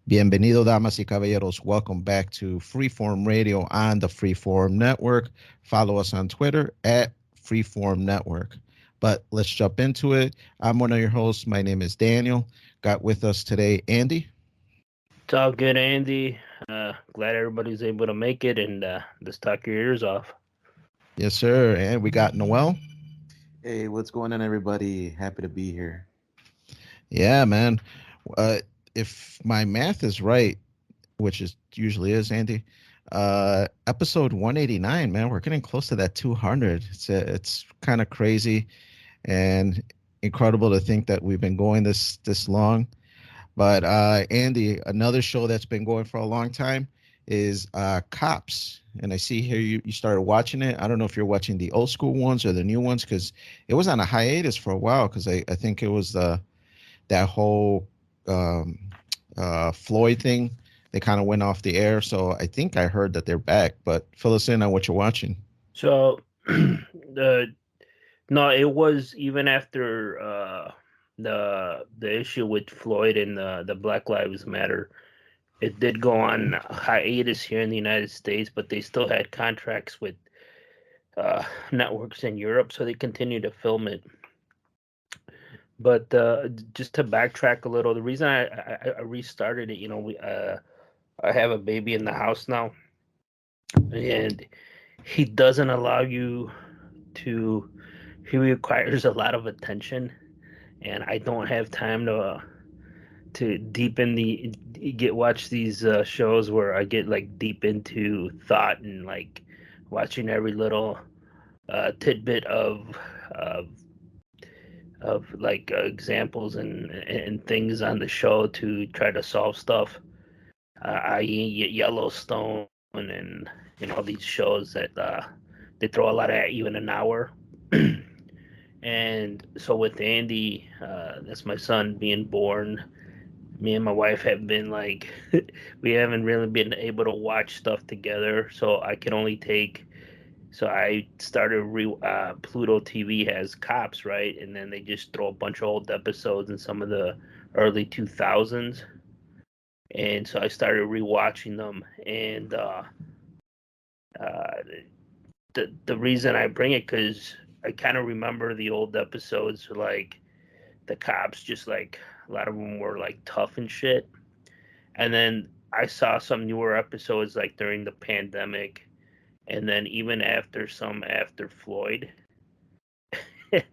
Bienvenido, damas y caballeros. Welcome back to Freeform Radio on the Freeform Network. Follow us on Twitter at Freeform Network. But let's jump into it. I'm one of your hosts. My name is Daniel. Got with us today Andy. It's all good, Andy. Glad everybody's able to make it and just talk your ears off. Yes, sir. And we got Noel. Hey, what's going on, everybody? Happy to be here. Yeah, man. If my math is right, which is usually is, Andy, episode 189, man, we're getting close to that 200. It's kind of crazy and incredible to think that we've been going this long. But Andy, another show that's been going for a long time is Cops. And I see here you started watching it. I don't know if you're watching the old school ones or the new ones, because it was on a hiatus for a while, because I think it was that whole Floyd thing. They kind of went off the air. So I think I heard that they're back. But fill us in on what you're watching. So, no, it was even after the issue with Floyd and the Black Lives Matter. It did go on hiatus here in the United States, but they still had contracts with networks in Europe, so they continued to film it. But just to backtrack a little, the reason I restarted it, I have a baby in the house now, and he doesn't allow you to. He requires a lot of attention, and I don't have time to watch these shows where I get like deep into thought and like watching every little tidbit of like examples and things on the show to try to solve stuff, i.e. Yellowstone and these shows that they throw a lot at you in an hour. And so with Andy, that's my son being born, me and my wife have been like, we haven't really been able to watch stuff together. So I can only take, so I started, Pluto TV has Cops, right? And then they just throw a bunch of old episodes in some of the early 2000s. And so I started rewatching them. And the reason I bring it, because I kind of remember the old episodes, like the cops, just like a lot of them were like tough and shit. And then I saw some newer episodes like during the pandemic, and then even after Floyd.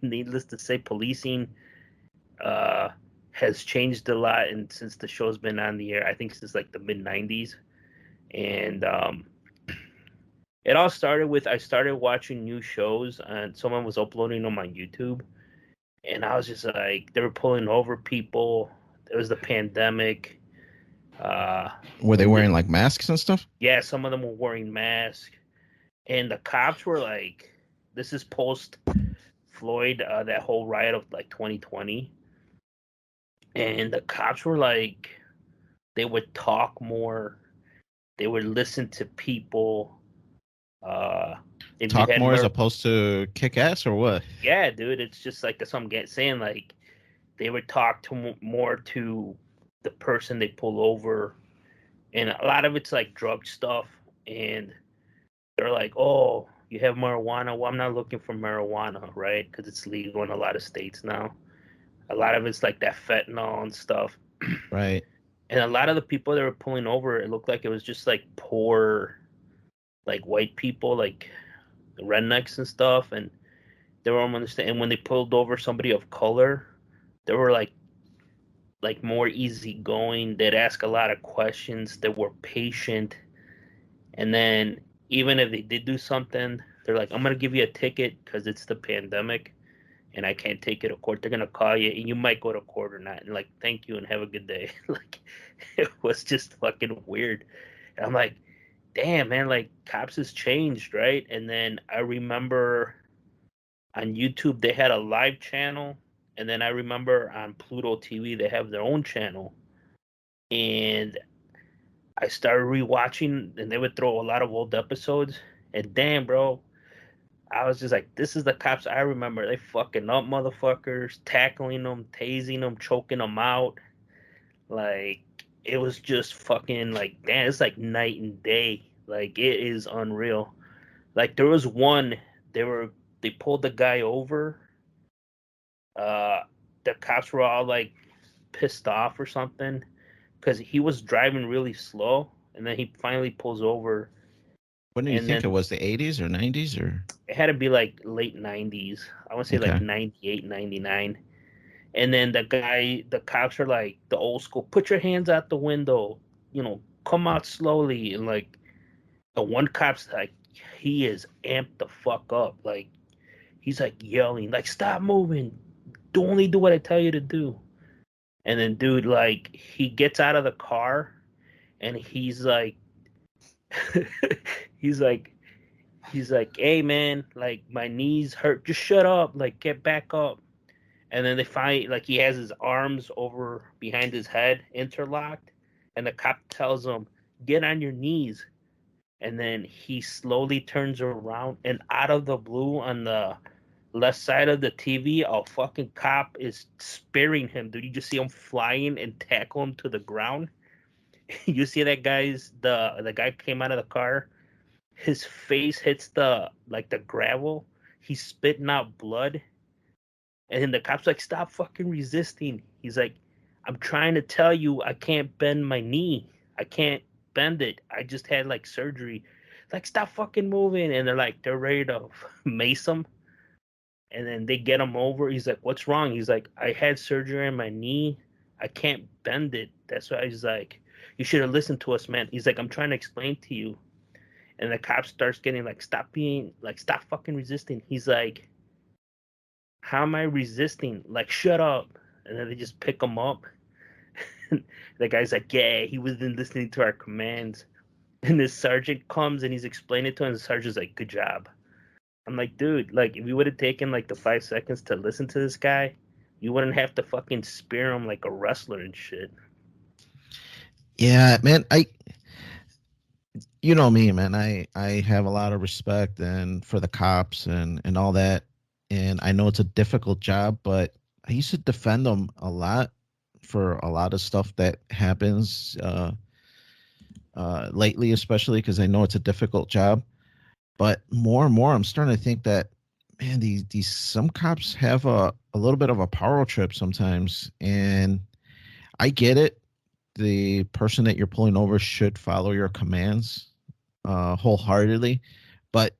Needless to say, policing has changed a lot, and since the show's been on the air, I think since like the mid '90s, and it all started with I started watching new shows, and someone was uploading them on YouTube, and I was just like, they were pulling over people. It was the pandemic. Were they wearing like masks and stuff? Yeah, some of them were wearing masks, and the cops were like, "This is post Floyd, that whole riot of like 2020," and the cops were like, they would talk more, they would listen to people. Talk more as opposed to kick ass, or what? Yeah, dude, it's just like that's what I'm saying. Like, they would talk more to the person they pull over, and a lot of it's like drug stuff. And they're like, "Oh, you have marijuana? Well, I'm not looking for marijuana, right? Because it's legal in a lot of states now. A lot of it's like that fentanyl and stuff, right? And a lot of the people that were pulling over, it looked like it was just like poor, like white people, like rednecks and stuff, and they were understand. And when they pulled over somebody of color, they were like more easygoing. They'd ask a lot of questions. They were patient, and then even if they did do something, they're like, "I'm gonna give you a ticket because it's the pandemic, and I can't take you to court. They're gonna call you, and you might go to court or not. And like, thank you and have a good day." Like, it was just fucking weird. And I'm like, damn, man, like cops has changed, right? And then I remember on YouTube they had a live channel, and then I remember on Pluto TV they have their own channel, and I started rewatching, and they would throw a lot of old episodes, and damn, bro, I was just like, this is the cops I remember. They fucking up motherfuckers, tackling them, tasing them, choking them out. Like, it was just fucking like, damn, it's like night and day. Like, it is unreal. Like, there was one, they pulled the guy over. Uh, the cops were all like pissed off or something because he was driving really slow, and then he finally pulls over. When do you And think it then was? The 80s or 90s or? it had to be like late 90s. I want to say like Okay. 98, 99. And then the cops are like, the old school, put your hands out the window, come out slowly. And like, the one cop's like, he is amped the fuck up. Like, he's like yelling, like, stop moving. Only do what I tell you to do. And then, dude, like, he gets out of the car and he's like, he's like, hey man, like, my knees hurt. Just shut up. Like, get back up. And then they find, like, he has his arms over behind his head interlocked, and the cop tells him, get on your knees. And then he slowly turns around, and out of the blue, on the left side of the TV, a fucking cop is spearing him. Dude, you just see him flying and tackle him to the ground. You see that the guy came out of the car, his face hits the gravel, he's spitting out blood. And then the cop's like, stop fucking resisting. He's like, I'm trying to tell you, I can't bend my knee. I can't bend it. I just had like surgery. Like, stop fucking moving. And they're ready to mace him. And then they get him over. He's like, what's wrong? He's like, I had surgery on my knee. I can't bend it. That's why he's like, you should have listened to us, man. He's like, I'm trying to explain to you. And the cop starts getting like, stop fucking resisting. He's like, how am I resisting? Like, shut up. And then they just pick him up. The guy's like, yeah, he wasn't listening to our commands. And this sergeant comes and he's explaining it to him. And the sergeant's like, good job. I'm like, dude, like, if you would have taken like the 5 seconds to listen to this guy, you wouldn't have to fucking spear him like a wrestler and shit. Yeah, man. You know me, man. I have a lot of respect and for the cops and all that, and I know it's a difficult job, but I used to defend them a lot for a lot of stuff that happens lately, especially because I know it's a difficult job. But more and more, I'm starting to think that, man, these some cops have a little bit of a power trip sometimes, and I get it. The person that you're pulling over should follow your commands wholeheartedly, but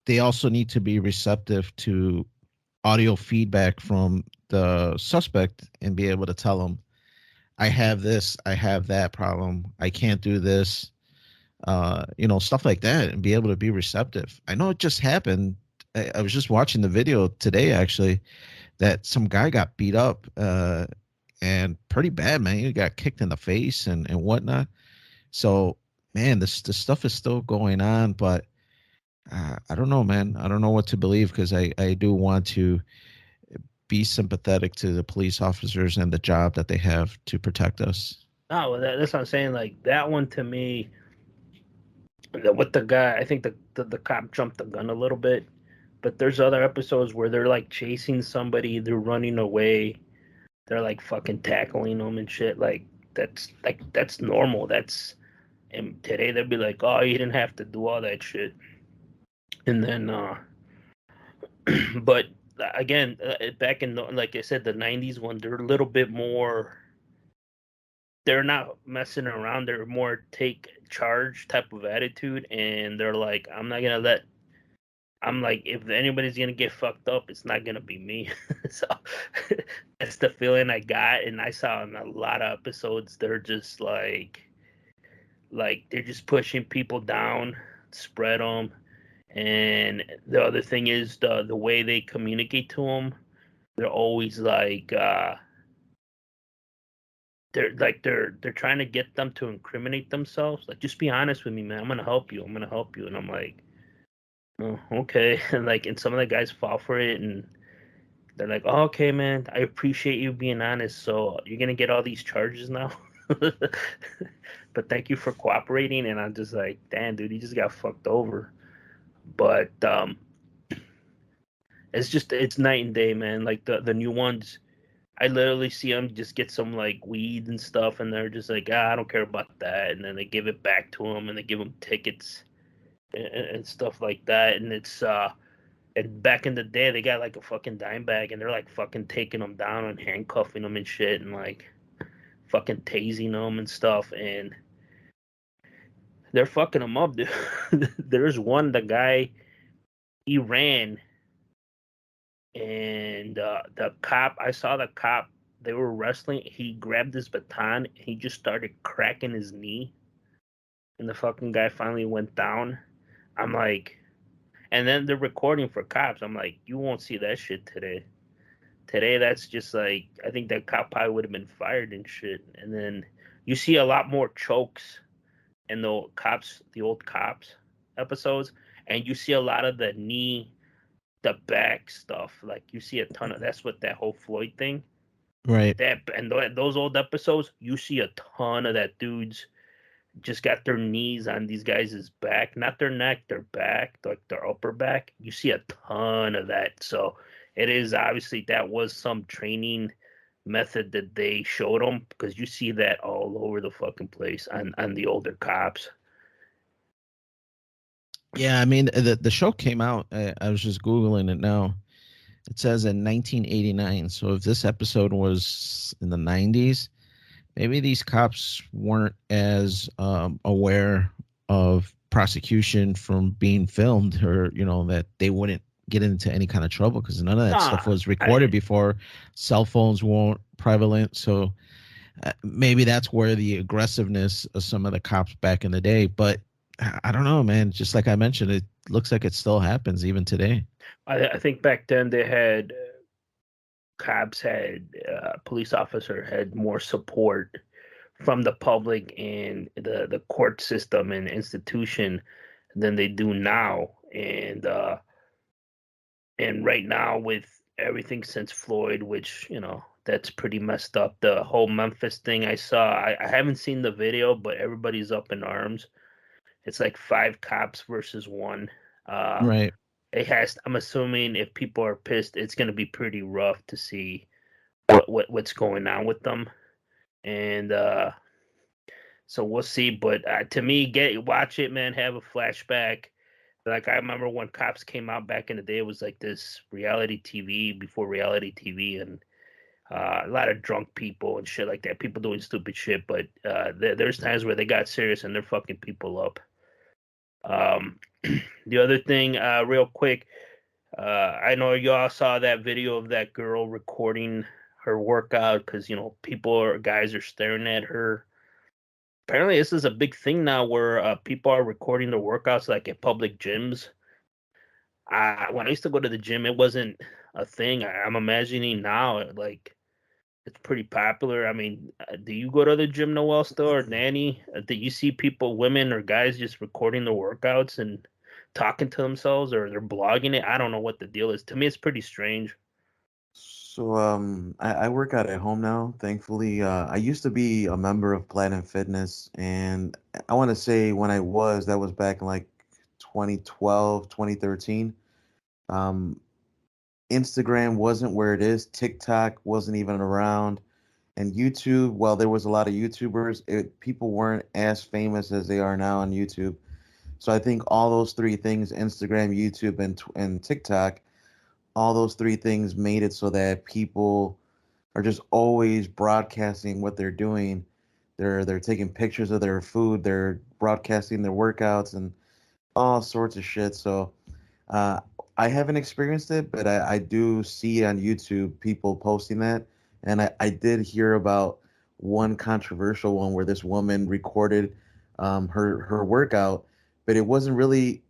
they also need to be receptive to audio feedback from the suspect and be able to tell them, I have this, I have that problem, I can't do this, stuff like that, and be able to be receptive. I know it just happened. I was just watching the video today, actually, that some guy got beat up and pretty bad, man. He got kicked in the face and whatnot. So, man, this stuff is still going on, but I don't know, man. I don't know what to believe because I do want to be sympathetic to the police officers and the job that they have to protect us. Oh, well, that's what I'm saying. Like, that one to me, with the guy, I think the cop jumped the gun a little bit. But there's other episodes where they're like chasing somebody, they're running away, they're like fucking tackling them and shit. That's normal. And today they'd be like, oh, you didn't have to do all that shit. And then, but again, back in like I said, the '90s one, they're a little bit more. They're not messing around. They're more take charge type of attitude, and they're like, I'm like, if anybody's gonna get fucked up, it's not gonna be me. So that's the feeling I got, and I saw in a lot of episodes. They're just like they're just pushing people down, spread them. And the other thing is the way they communicate to them. They're always like they're trying to get them to incriminate themselves. Like, just be honest with me, man. I'm gonna help you. I'm gonna help you. And I'm like, oh, okay. And like, and some of the guys fall for it, and they're like, oh, okay, man, I appreciate you being honest. So you're gonna get all these charges now. But thank you for cooperating. And I'm just like, damn, dude, you just got fucked over. But it's night and day, man. Like the new ones, I literally see them just get some like weed and stuff, and they're just like, I don't care about that, and then they give it back to them, and they give them tickets and stuff like that, and it's and back in the day, they got like a fucking dime bag, and they're like fucking taking them down and handcuffing them and shit, and like fucking tasing them and stuff, and they're fucking them up, dude. There's one, the guy, he ran, and the cop, I saw the cop, they were wrestling. He grabbed his baton, he just started cracking his knee, and the fucking guy finally went down. I'm like, and then they're recording for cops. I'm like, you won't see that shit today. Today, that's just like, I think that cop probably would have been fired and shit. And then you see a lot more chokes in the old cops episodes, and you see a lot of the knee, the back stuff. Like you see a ton of that's what that whole Floyd thing. Right. That and those old episodes, you see a ton of that dudes just got their knees on these guys' back, not their neck, their back, like their upper back. You see a ton of that. So it is obviously that was some training method that they showed them, because you see that all over the fucking place on the older cops. Yeah, I mean the show came out. I was just googling it now. It says in 1989. So if this episode was in the 90s, maybe these cops weren't as aware of prosecution from being filmed, or that they wouldn't get into any kind of trouble because none of that stuff was recorded before. Cell phones weren't prevalent, so maybe that's where the aggressiveness of some of the cops back in the day. But I don't know, man. Just like I mentioned, it looks like it still happens even today. I think back then they had cops had police officer had more support from the public and the court system and institution than they do now. And right now, with everything since Floyd, which that's pretty messed up. The whole Memphis thing I saw, I haven't seen the video, but everybody's up in arms. It's like 5 cops versus 1. Right. It has. I'm assuming if people are pissed, it's going to be pretty rough to see what's going on with them, and so we'll see. But to me, watch it, man. Have a flashback. Like I remember when Cops came out back in the day, it was like this reality TV before reality TV, and a lot of drunk people and shit like that. People doing stupid shit, but there's times where they got serious and they're fucking people up. The other thing, real quick, I know y'all saw that video of that girl recording her workout because guys are staring at her. Apparently, this is a big thing now where people are recording their workouts like at public gyms. When I used to go to the gym, it wasn't a thing. I'm imagining now, like it's pretty popular. I mean, do you go to the gym, Noel, still, or Nanny? Do you see people, women or guys, just recording their workouts and talking to themselves, or they're blogging it? I don't know what the deal is. To me, it's pretty strange. So I work out at home now, thankfully. I used to be a member of Planet Fitness, and I want to say when that was back in like 2012, 2013. Um, Instagram wasn't where it is. TikTok wasn't even around. And YouTube, well, there was a lot of YouTubers. People weren't as famous as they are now on YouTube. So I think all those 3 things, Instagram, YouTube, and TikTok, all those 3 things made it so that people are just always broadcasting what they're doing. They're taking pictures of their food, they're broadcasting their workouts and all sorts of shit. So uh, I haven't experienced it, but I do see on YouTube people posting that. And I did hear about one controversial one where this woman recorded her workout, but it wasn't really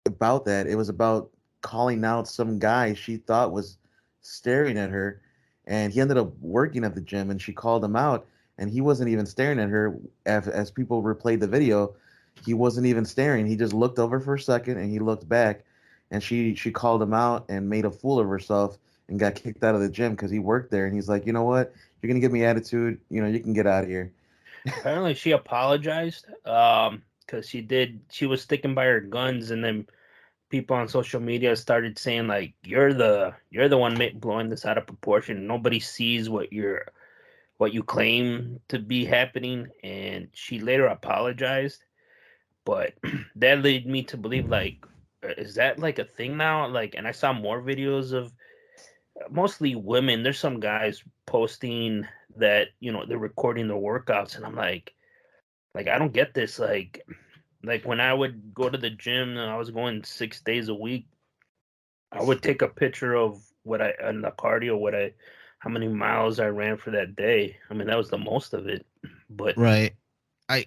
about that. It was about calling out some guy she thought was staring at her, and he ended up working at the gym, and she called him out, and he wasn't even staring at her. As people replayed the video, he wasn't even staring. He just looked over for a second, and he looked back, and she called him out and made a fool of herself and got kicked out of the gym because he worked there, and he's like, you know what? You're gonna give me attitude. You can get out of here. Apparently, she apologized because she was sticking by her guns, and then people on social media started saying like, you're the one blowing this out of proportion. Nobody sees what you claim to be happening. And she later apologized, but that led me to believe like, is that like a thing now? Like, and I saw more videos of mostly women. There's some guys posting that, they're recording their workouts, and I'm like I don't get this. Like when I would go to the gym and I was going 6 days a week, I would take a picture of on the cardio, how many miles I ran for that day. I mean, that was the most of it. But Right. I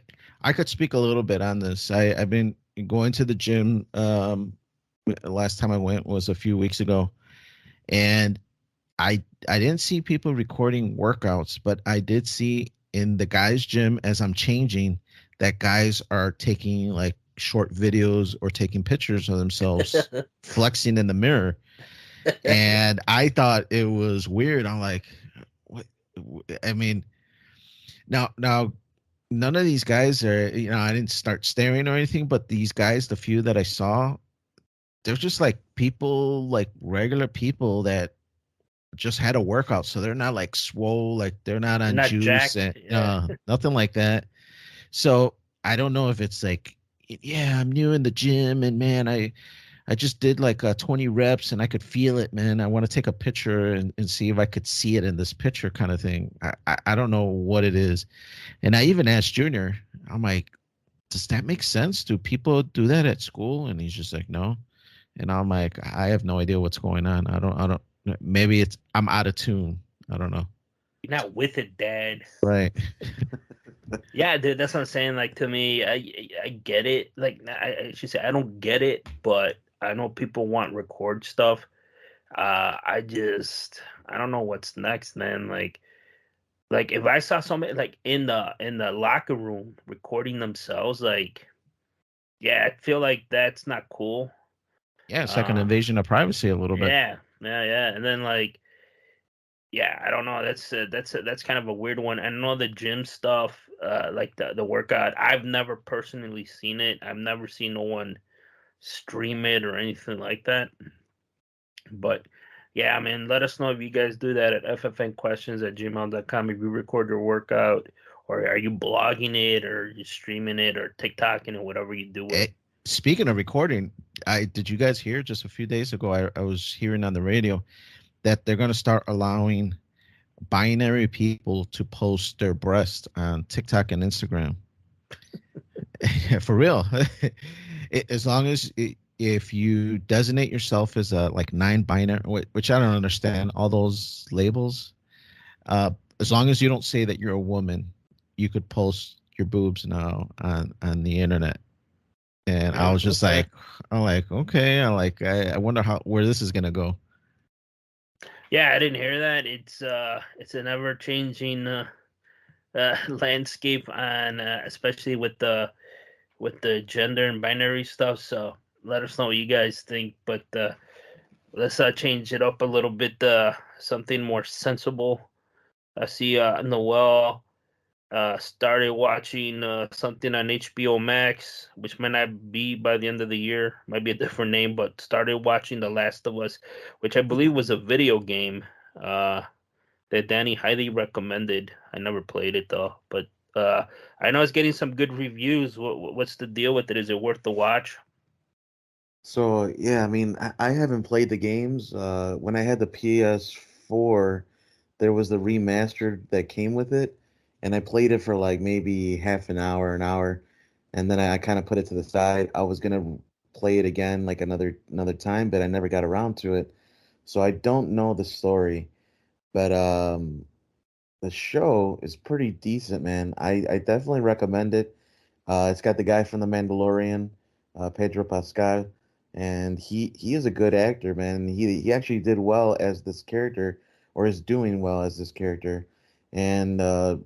could speak a little bit on this. I've been going to the gym. Last time I went was a few weeks ago, and I didn't see people recording workouts, but I did see in the guys' gym as I'm changing that guys are taking like short videos or taking pictures of themselves flexing in the mirror. And I thought it was weird. I'm like, what? I mean, now none of these guys are, I didn't start staring or anything, but these guys, the few that I saw, they're just like people, like regular people that just had a workout. So they're not like swole, like they're not they're on not juice jacked. and Yeah. nothing like that. So I don't know if it's like, yeah, I'm new in the gym and man, I just did like 20 reps and I could feel it, man. I want to take a picture and see if I could see it in this picture kind of thing. I don't know what it is. And I even asked Junior, I'm like, does that make sense? Do people do that at school? And he's just like, no. And I'm like, I have no idea what's going on. I don't, maybe I'm out of tune. I don't know. You're not with it, Dad. Right. Yeah, dude, that's what I'm saying. Like, to me, I get it. Like, I should say I don't get it, but I know people want record stuff. I don't know what's next, man. Like if I saw somebody like in the locker room recording themselves, like, yeah, I feel like that's not cool. Yeah, it's like an invasion of privacy a little bit. Yeah, and then like, yeah, I don't know. That's kind of a weird one. I know the gym stuff, like the workout. I've never personally seen it. I've never seen no one stream it or anything like that. But yeah, I mean, let us know if you guys do that at ffnquestions@gmail.com. If you record your workout, or are you blogging it, or you streaming it, or TikToking it, whatever you do with. Speaking of recording, did you guys hear just a few days ago? I was hearing on the radio that they're going to start allowing binary people to post their breast on TikTok and Instagram. For real. As long as if you designate yourself as a like non-binary, which I don't understand all those labels. As long as you don't say that you're a woman, you could post your boobs now on the internet. And I was just Okay. okay. I wonder where this is gonna go. Yeah, I didn't hear that. It's an ever changing landscape on especially with the gender and binary stuff. So let us know what you guys think. But let's change it up a little bit. Something more sensible. I see Noel started watching something on HBO Max, which might not be by the end of the year, might be a different name, but started watching The Last of Us, which I believe was a video game that Danny highly recommended. I never played it though, but I know it's getting some good reviews. What's the deal with it? Is it worth the watch? So yeah, I mean, I haven't played the games. When I had the PS4, there was the remastered that came with it, and I played it for like maybe half an hour, and then I kind of put it to the side. I was gonna play it again like another time, but I never got around to it. So I don't know the story, but the show is pretty decent, man. I definitely recommend it. It's got the guy from The Mandalorian, Pedro Pascal, and he is a good actor, man. He actually did well as this character, or is doing well as this character. And I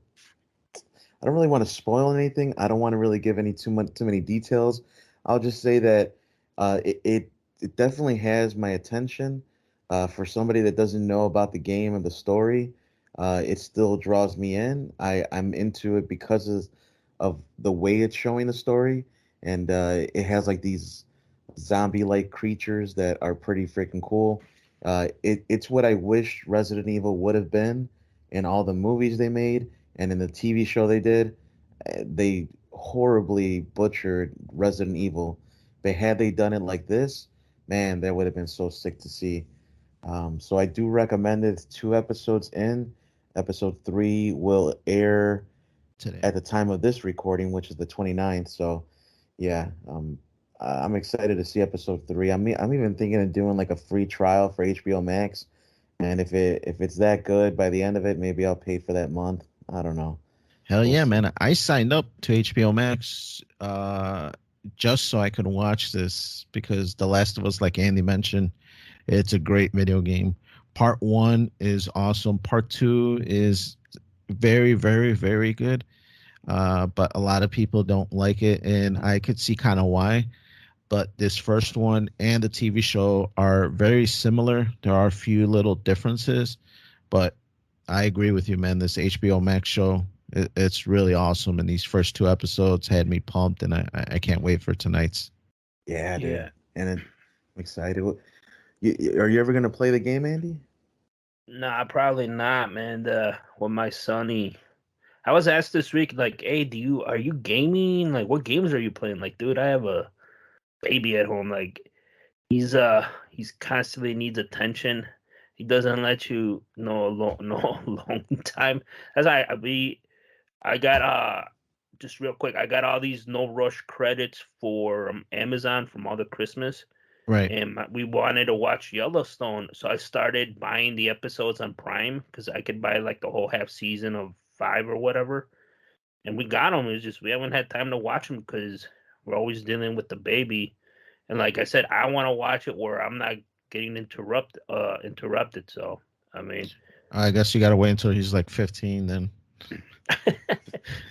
don't really want to spoil anything. I don't want to really give too many details. I'll just say that it definitely has my attention. For somebody that doesn't know about the game and the story, it still draws me in. I'm into it because of the way it's showing the story, and it has like these zombie-like creatures that are pretty freaking cool. It's what I wish Resident Evil would have been in all the movies they made and in the TV show they did. They horribly butchered Resident Evil, but had they done it like this, man, that would have been so sick to see. So I do recommend it. It's 2 episodes in. Episode 3 will air Today. at the time of this recording, which is the 29th. So, yeah, I'm excited to see episode 3. I'm even thinking of doing like a free trial for HBO Max, and if it's that good by the end of it, maybe I'll pay for that month. I don't know. Hell We'll yeah, see. man. I signed up to HBO Max just so I could watch this because The Last of Us, like Andy mentioned, it's a great video game. Part 1 is awesome. Part 2 is very, very, very good. But a lot of people don't like it, and I could see kind of why. But this first one and the TV show are very similar. There are a few little differences, but I agree with you, man. This HBO Max show, it's really awesome, and these first 2 episodes had me pumped, and I can't wait for tonight's. Yeah, dude, Yeah. I'm excited. Are you ever gonna play the game, Andy? Nah, probably not, man. With my sonny, I was asked this week, like, hey, are you gaming? Like, what games are you playing? Like, dude, I have a baby at home. Like, he's constantly needs attention. He doesn't let you know no long time. That's why I got just real quick, I got all these no rush credits for Amazon from all the Christmas, Right. and we wanted to watch Yellowstone, so I started buying the episodes on Prime because I could buy like the whole half season of 5 or whatever, and we got them. It's just we haven't had time to watch them because we're always dealing with the baby, and like I said, I want to watch it where I'm not getting interrupted. So I mean, I guess you got to wait until he's like 15 then.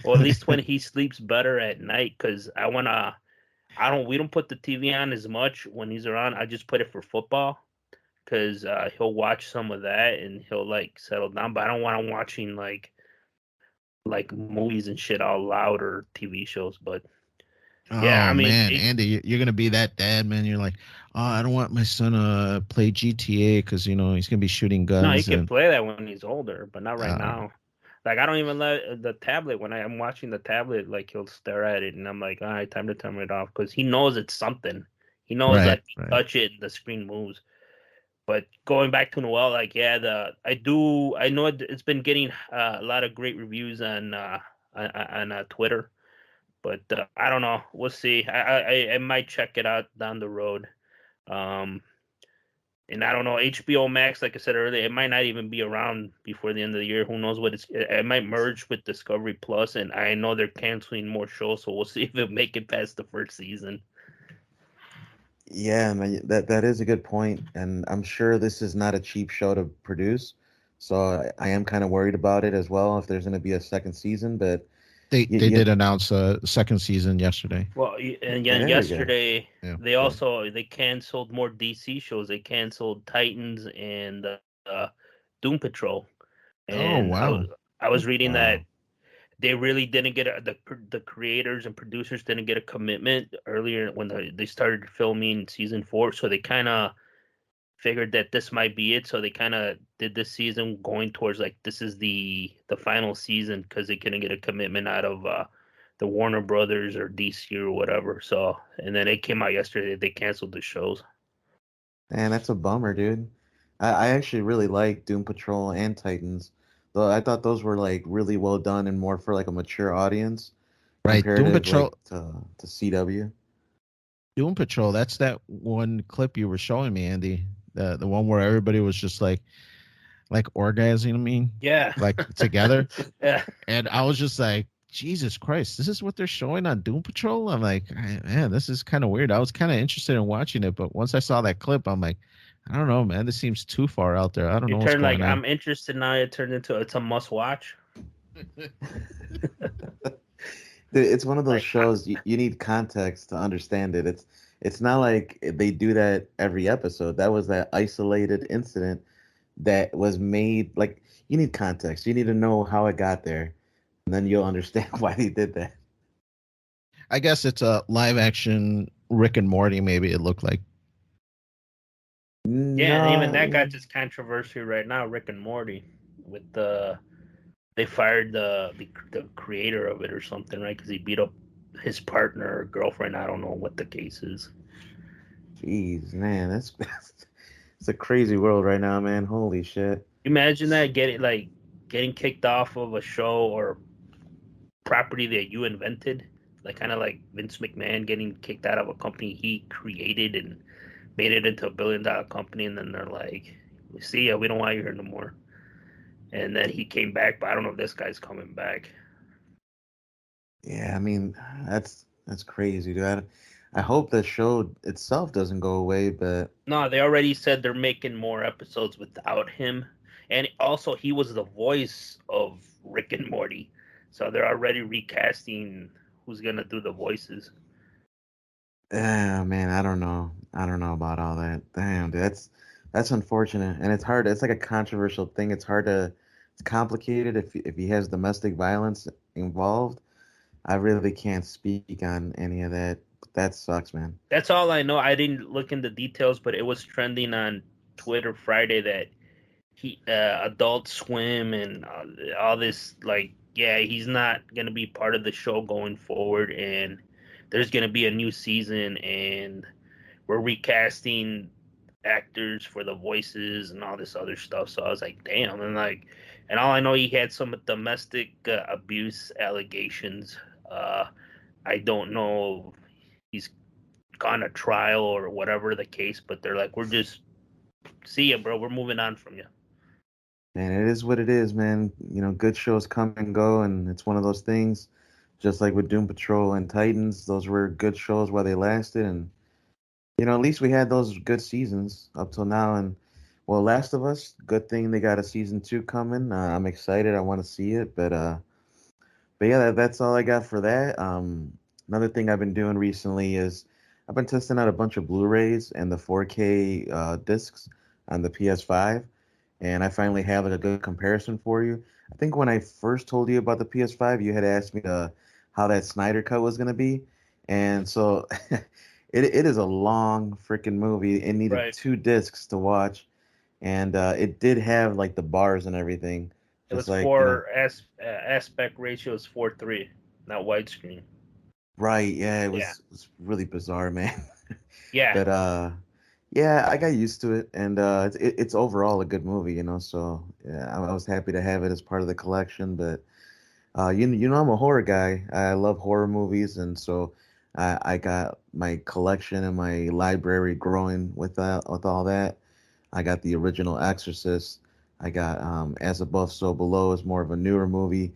well, at least when he sleeps better at night, because we don't put the TV on as much when he's around. I just put it for football because he'll watch some of that and he'll like settle down. But I don't want him watching like movies and shit all loud or TV shows. But yeah, I Oh mean, man, Andy, you're gonna be that dad, man. You're like, oh, I don't want my son to play GTA because he's gonna be shooting no, he guns can and play that when he's older, but not right uh, now. Like I don't even let the tablet when I'm watching the tablet. Like he'll stare at it, and I'm like, all right, time to turn it off because he knows it's something. He knows right, that you right. touch it, the screen moves. But going back to Noel, like yeah, I know it's been getting a lot of great reviews on Twitter, but I don't know. We'll see. I might check it out down the road. Um, and I don't know, HBO Max, like I said earlier, it might not even be around before the end of the year. Who knows what it might merge with Discovery Plus, and I know they're canceling more shows, so we'll see if it make it past the first season. Yeah, man, that is a good point, and I'm sure this is not a cheap show to produce. So I am kind of worried about it as well if there's going to be a second season. But They did announce a second season yesterday. Well, and oh, then there we go. yesterday Yeah. they canceled more DC shows. They canceled Titans and Doom Patrol, Oh and wow. I was reading that Wow. they really didn't get the creators and producers didn't get a commitment earlier when they started filming season 4, so they kind of figured that this might be it, so they kind of did this season going towards like this is the final season because they couldn't get a commitment out of the Warner Brothers or DC or whatever. So and then it came out yesterday they canceled the shows. Man, that's a bummer, dude. I actually really like Doom Patrol and Titans, though I thought those were like really well done and more for like a mature audience Right. comparative like to CW. Doom Patrol. That's that one clip you were showing me, Andy. The one where everybody was just like orgasming. I mean, Yeah. like together, Yeah. and I was just like, Jesus Christ, this is what they're showing on Doom Patrol. I'm like, man, this is kind of weird. I was kind of interested in watching it, but once I saw that clip, I'm like, I don't know, man. This seems too far out there. I don't You know what's turn like going on. I'm interested now. It turned into it's a must watch. It's one of those Like shows you need context to understand it. It's not like they do that every episode. That was that isolated incident that was made like you need context. You need to know how it got there, and then you'll understand why they did that. I guess it's a live action Rick and Morty, maybe it looked like. Yeah, and even that No, got this controversy right now, Rick and Morty, with they fired the creator of it or something, right? Because he beat up his partner or girlfriend. I don't know what the case is. jeez, man, that's it's a crazy world right now, man. Holy shit. Imagine that getting kicked off of a show or property that you invented, like kind of like Vince McMahon getting kicked out of a company he created and made it into $1 billion company, and then they're like, "See ya, we don't want you here no more." And then he came back, but I don't know if this guy's coming back. Yeah, I mean, that's crazy, dude. I hope the show itself doesn't go away, but No, they already said they're making more episodes without him, and also he was the voice of Rick and Morty, so they're already recasting who's gonna do the voices. man, I don't know. I don't know about all that. Damn, dude, that's unfortunate, and it's hard. It's like a controversial thing. It's hard to. It's complicated if he has domestic violence involved. I really can't speak on any of that. But that sucks, man. That's all I know. I didn't look into details, but it was trending on Twitter Friday that he Adult Swim and all this, like, yeah, he's not gonna be part of the show going forward, and there's gonna be a new season, and we're recasting actors for the voices and all this other stuff. So I was like, damn, and all I know, he had some domestic abuse allegations. I don't know if he's gone to trial or whatever the case, but they're like, we're just see ya, bro. We're moving on from you. Man, it is what it is, man. You know, good shows come and go, and it's one of those things. Just like with Doom Patrol and Titans, those were good shows while they lasted, and at least we had those good seasons up till now. And well, Last of Us, good thing they got a season 2 coming. I'm excited. I want to see it, but yeah, that's all I got for that. Another thing I've been doing recently is I've been testing out a bunch of Blu-rays and the 4K discs on the PS5, and I finally have like a good comparison for you. I think when I first told you about the PS5, you had asked me how that Snyder cut was gonna be, and so it is a long freaking movie. It needed Right. 2 discs to watch, and it did have like the bars and everything, It just was like aspect ratio is 4:3, not widescreen. right, yeah, it Yeah. was really bizarre, man. Yeah. But yeah, I got used to it, and it's overall a good movie, So yeah, I was happy to have it as part of the collection. But I'm a horror guy. I love horror movies, and so I got my collection and my library growing with all that. I got the original Exorcist. I got As Above, So Below is more of a newer movie.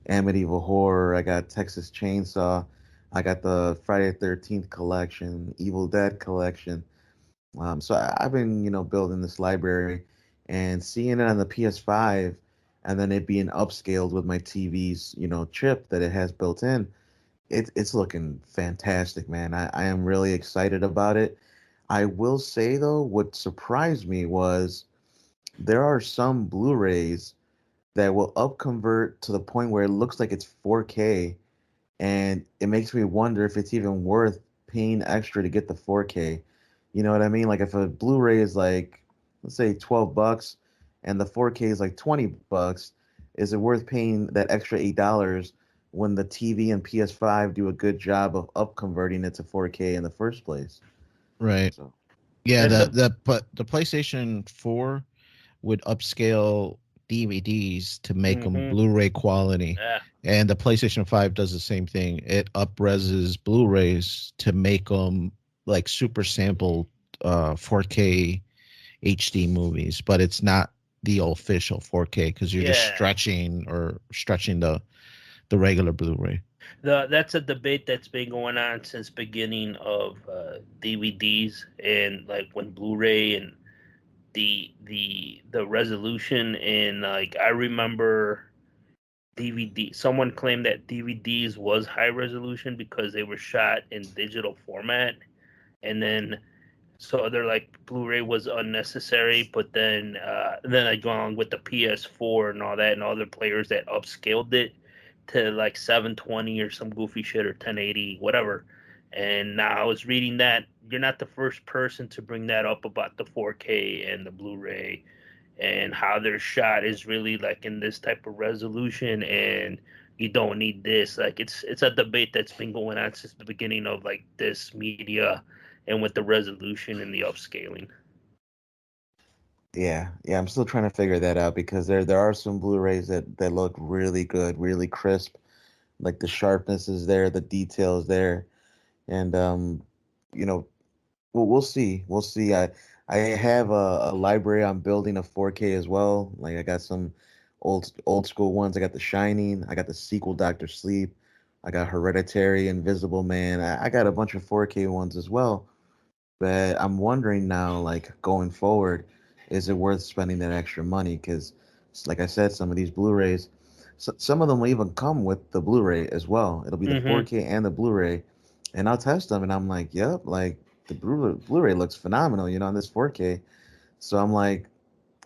Amityville Horror. I got Texas Chainsaw. I got the Friday the 13th collection, Evil Dead collection. So I've been, building this library and seeing it on the PS5 and then it being upscaled with my TV's, chip that it has built in. It's looking fantastic, man. I am really excited about it. I will say though, what surprised me was there are some Blu-rays that will upconvert to the point where it looks like it's 4K, and it makes me wonder if it's even worth paying extra to get the 4K. You know what I mean? Like if a Blu-ray is like, let's say $12 and the 4K is like $20, is it worth paying that extra $8 when the TV and PS5 do a good job of upconverting it to 4K in the first place? Right. So Yeah, That's a the PlayStation 4 would upscale DVDs to make them mm-hmm. Blu-ray quality, Yeah. and the PlayStation 5 does the same thing. It upreses Blu-rays to make them like super sampled 4K HD movies, but it's not the official 4K because you're just Yeah. stretching the regular Blu-ray. That's a debate that's been going on since beginning of DVDs, and like when Blu-ray and the resolution, and like I remember DVD. Someone claimed that DVDs was high resolution because they were shot in digital format, and then so they're like Blu-ray was unnecessary. But then I go on with the PS4 and all that, and other players that upscaled it to like 720 or some goofy shit or 1080, whatever. And now I was reading that you're not the first person to bring that up about the 4K and the Blu-ray and how their shot is really like in this type of resolution, and you don't need this. Like it's a debate that's been going on since the beginning of like this media and with the resolution and the upscaling. Yeah, yeah, I'm still trying to figure that out because there are some Blu-rays that look really good, really crisp. Like the sharpness is there, the details there, and you know, we'll see. We'll see. I have a library. I'm building a 4K as well. Like I got some old school ones. I got The Shining. I got the sequel Doctor Sleep. I got Hereditary, Invisible Man. I got a bunch of 4K ones as well. But I'm wondering now, like going forward, is it worth spending that extra money? Because, like I said, some of these Blu-rays, some of them will even come with the Blu-ray as well. It'll be the Mm-hmm. 4K and the Blu-ray, and I'll test them, and I'm like, yep, like the Blu-ray looks phenomenal, on this 4K. So I'm like,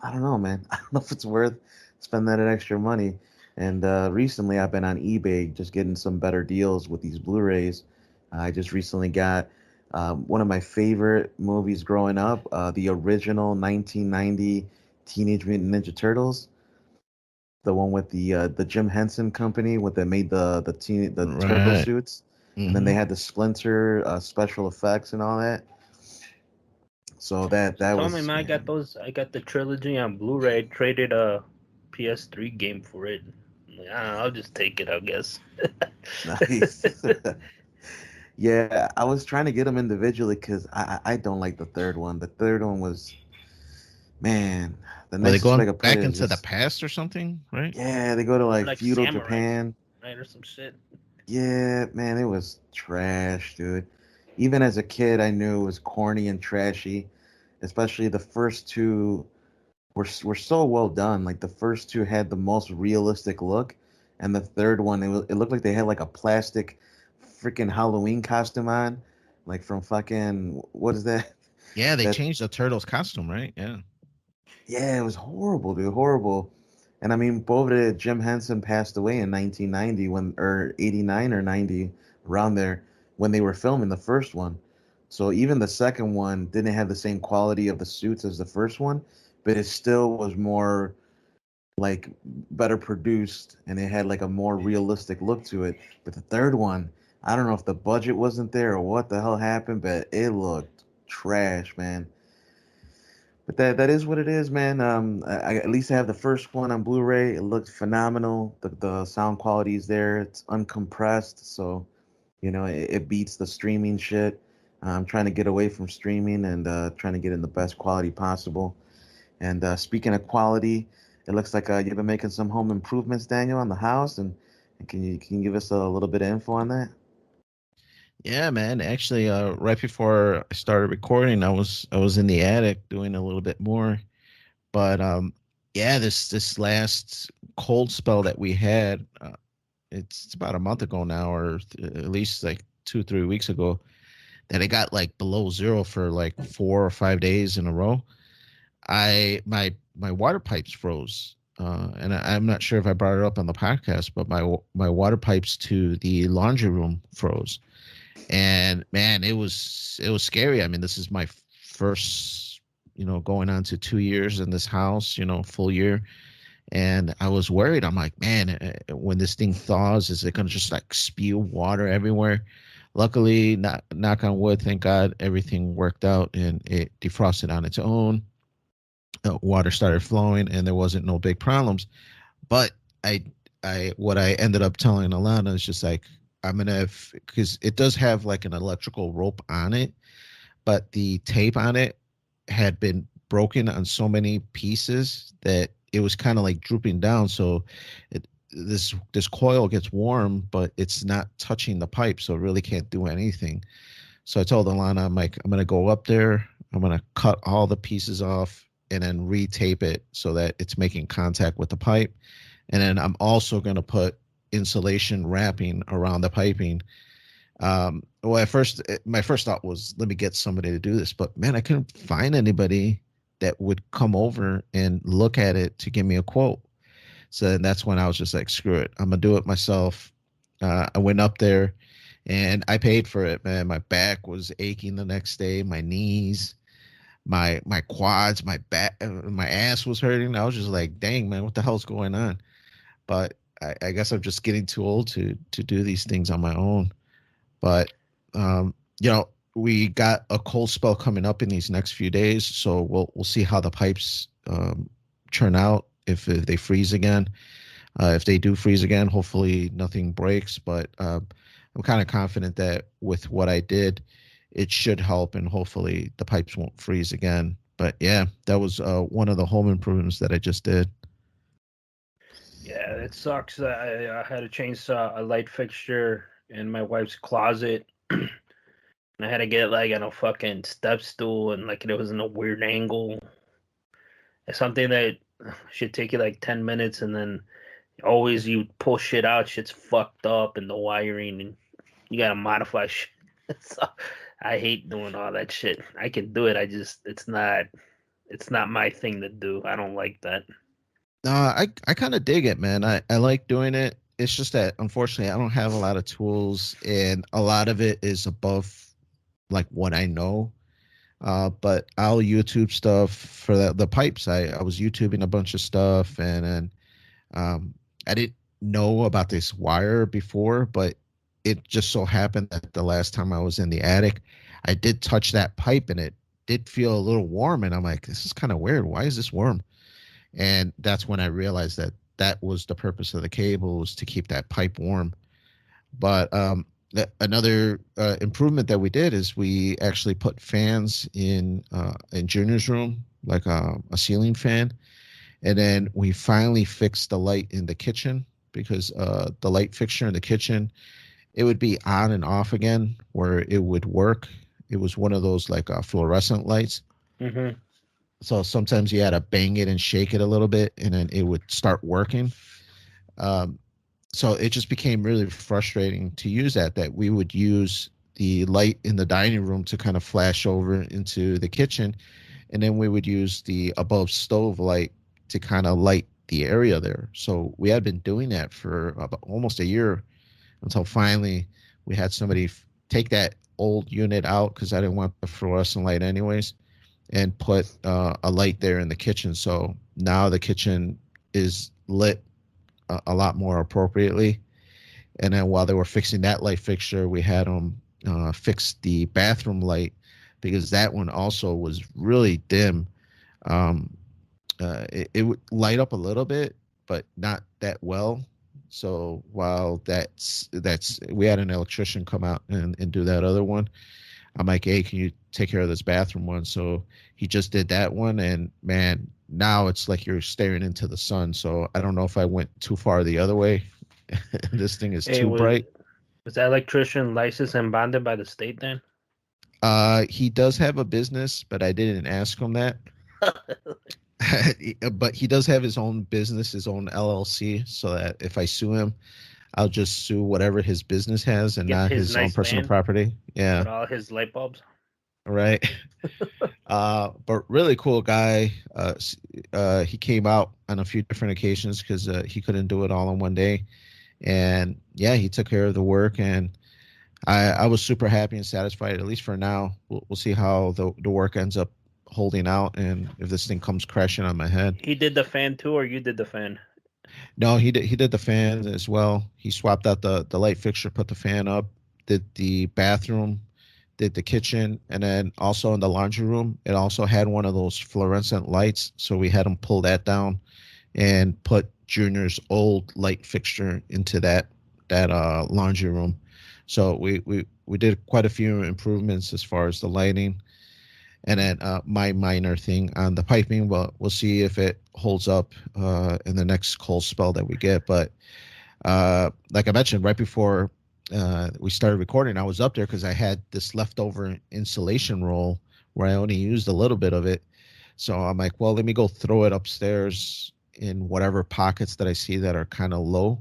I don't know, man. I don't know if it's worth spending that extra money. And recently, I've been on eBay just getting some better deals with these Blu-rays. I just recently got one of my favorite movies growing up, the original 1990 Teenage Mutant Ninja Turtles, the one with the Jim Henson company, with that made the turtle Right. suits, and then they Mm-hmm. had the Splinter special effects and all that. So that Tell me, was, man, I got man, those. I got the trilogy on Blu-ray. Traded a PS3 game for it. I'll just take it, I guess. nice. Yeah, I was trying to get them individually because I don't like the third one. The third one was, man, the Were they nicest way I going could put back it is into the just, past or something? Right. yeah, they go to They're like like feudal samurai, Japan. right, or some shit. Yeah, man, it was trash, dude. Even as a kid, I knew it was corny and trashy. Especially the first two were so well done. Like the first two had the most realistic look, and the third one it looked like they had like a plastic freaking Halloween costume on, like from fucking what is that? Yeah, they That changed the turtle's costume, right? Yeah. Yeah, it was horrible, dude, horrible. And I mean, both Jim Henson passed away in 1990 or 89 or 90, around there, when they were filming the first one. So even the second one didn't have the same quality of the suits as the first one, but it still was more like better produced and it had like a more realistic look to it. But the third one, I don't know if the budget wasn't there or what the hell happened, but it looked trash, man. But that is what it is, man. I at least have the first one on Blu-ray. It looks phenomenal. The sound quality is there. It's uncompressed, so it beats the streaming shit. I'm trying to get away from streaming and trying to get in the best quality possible. And speaking of quality, it looks like you've been making some home improvements, Daniel, on the house. And can you give us a little bit of info on that? Yeah, man. Actually, right before I started recording, I was in the attic doing a little bit more. But yeah, this last cold spell that we had, it's about a month ago now, or at least like 2 3 weeks ago, that it got like below zero for like 4 or 5 days in a row. My water pipes froze. And I'm not sure if I brought it up on the podcast, but my water pipes to the laundry room froze, and man, it was scary. I mean, this is my first, going on to 2 years in this house, full year, and I was worried. I'm like, man, when this thing thaws, is it gonna just like spew water everywhere? Luckily, knock on wood, thank God, everything worked out and it defrosted on its own. Water started flowing, and there wasn't no big problems. But I, what I ended up telling Alana is just like, I'm gonna, because it does have like an electrical rope on it, but the tape on it had been broken on so many pieces that it was kind of like drooping down. So this coil gets warm, but it's not touching the pipe, so it really can't do anything. So I told Alana, I'm like, I'm gonna go up there, I'm gonna cut all the pieces off and then retape it so that it's making contact with the pipe. And then I'm also gonna put insulation wrapping around the piping. Well, at first, my first thought was, let me get somebody to do this, but man, I couldn't find anybody that would come over and look at it to give me a quote. So then that's when I was just like, screw it, I'm gonna do it myself. I went up there, And I paid for it, man. My back was aching the next day, my knees, my quads, my back, my ass was hurting. I was just like, dang, man, what the hell's going on? But I guess I'm just getting too old to do these things on my own. But we got a cold spell coming up in these next few days, so we'll see how the pipes turn out if they freeze again. If they do freeze again, hopefully nothing breaks. But I'm kind of confident that with what I did, it should help, and hopefully the pipes won't freeze again. But yeah, that was one of the home improvements that I just did. Yeah, it sucks. I had to change a light fixture in my wife's closet. And I had to get like on a fucking step stool, and like it was in a weird angle. It's something that should take you like 10 minutes, and then always you pull shit out, shit's fucked up, and the wiring, and you gotta modify shit. So, I hate doing all that shit. I can do it. It's not my thing to do. I don't like that. I kind of dig it, man. I like doing it. It's just that unfortunately I don't have a lot of tools, and a lot of it is above like what I know. But I'll YouTube stuff for the pipes. I was YouTubing a bunch of stuff, and then I didn't know about this wire before, but it just so happened that the last time I was in the attic, I did touch that pipe, and it did feel a little warm, and I'm like, this is kind of weird. Why is this warm? And that's when I realized that that was the purpose of the cable, was to keep that pipe warm. But another improvement that we did is we actually put fans in Junior's room, like a ceiling fan, and then we finally fixed the light in the kitchen, because the light fixture in the kitchen, it would be on and off again where it would work. It was one of those like fluorescent lights. Mm-hmm. So sometimes you had to bang it and shake it a little bit, and then it would start working. Um, so it just became really frustrating to use that we would use the light in the dining room to kind of flash over into the kitchen, and then we would use the above stove light to kind of light the area there. So we had been doing that for about almost a year, until finally we had somebody take that old unit out, because I didn't want the fluorescent light anyways, and put a light there in the kitchen. So now the kitchen is lit a lot more appropriately. And then while they were fixing that light fixture, we had them fix the bathroom light, because that one also was really dim. It would light up a little bit, but not that well. So while that's we had an electrician come out and do that other one. I'm like, hey, can you take care of this bathroom one? So he just did that one, and man, now it's like you're staring into the sun. So I don't know if I went too far the other way. This thing is too bright. Was that electrician licensed and bonded by the state then? He does have a business, but I didn't ask him that. But he does have his own business, his own LLC, so that if I sue him, I'll just sue whatever his business has and not his own personal property. Yeah. With all his light bulbs. Right. But really cool guy. He came out on a few different occasions because he couldn't do it all in one day. And yeah, he took care of the work, and I was super happy and satisfied, at least for now. We'll see how the work ends up holding out, and if this thing comes crashing on my head. He did the fan too, or you did the fan? No, he did the fan as well. He swapped out the light fixture, put the fan up, did the bathroom, did the kitchen, and then also in the laundry room, it also had one of those fluorescent lights. So we had him pull that down and put Junior's old light fixture into that laundry room. So we did quite a few improvements as far as the lighting. And then my minor thing on the piping, well, we'll see if it holds up in the next cold spell that we get. But like I mentioned, right before we started recording, I was up there because I had this leftover insulation roll where I only used a little bit of it. So I'm like, well, let me go throw it upstairs in whatever pockets that I see that are kind of low.